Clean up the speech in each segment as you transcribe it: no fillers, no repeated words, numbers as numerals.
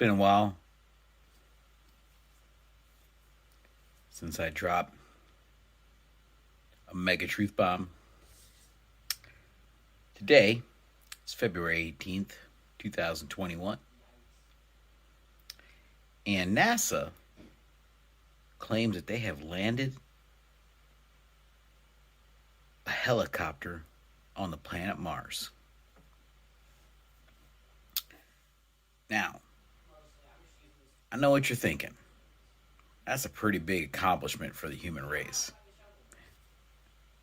been a while since I dropped a mega truth bomb. Today is February 18th, 2021, and NASA claims that they have landed a helicopter on the planet Mars. Now, I know what you're thinking. That's a pretty big accomplishment for the human race.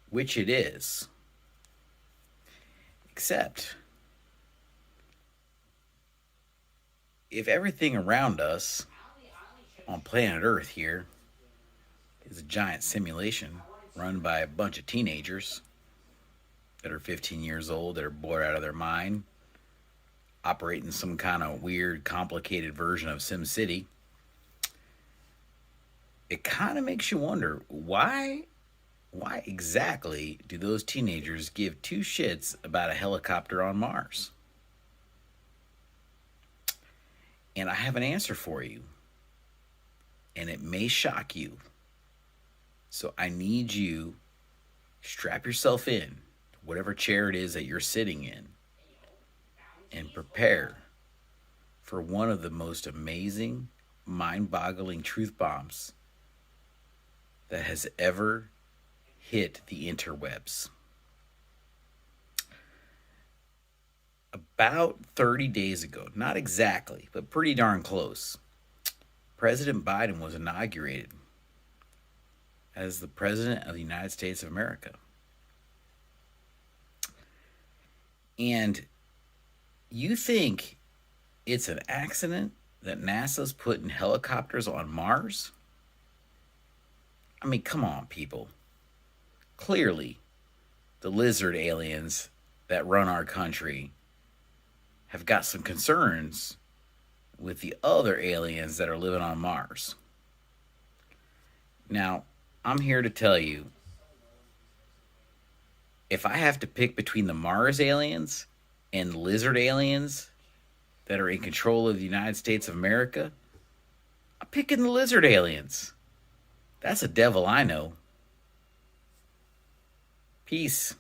Which it is. Except, if everything around us on planet Earth here is a giant simulation run by a bunch of teenagers that are 15 years old, that are bored out of their mind, operating some kind of weird, complicated version of SimCity, it kind of makes you wonder, why exactly do those teenagers give two shits about a helicopter on Mars? And I have an answer for you, and it may shock you. So I need you to strap yourself in, whatever chair it is that you're sitting in, and prepare for one of the most amazing, mind-boggling truth bombs that has ever hit the interwebs. About 30 days ago, not exactly, but pretty darn close, President Biden was inaugurated as the President of the United States of America. And you think it's an accident that NASA's putting helicopters on Mars? I mean, come on, people. Clearly, the lizard aliens that run our country have got some concerns with the other aliens that are living on Mars. Now, I'm here to tell you, if I have to pick between the Mars aliens and lizard aliens that are in control of the United States of America, I'm picking the lizard aliens. That's a devil I know. Peace.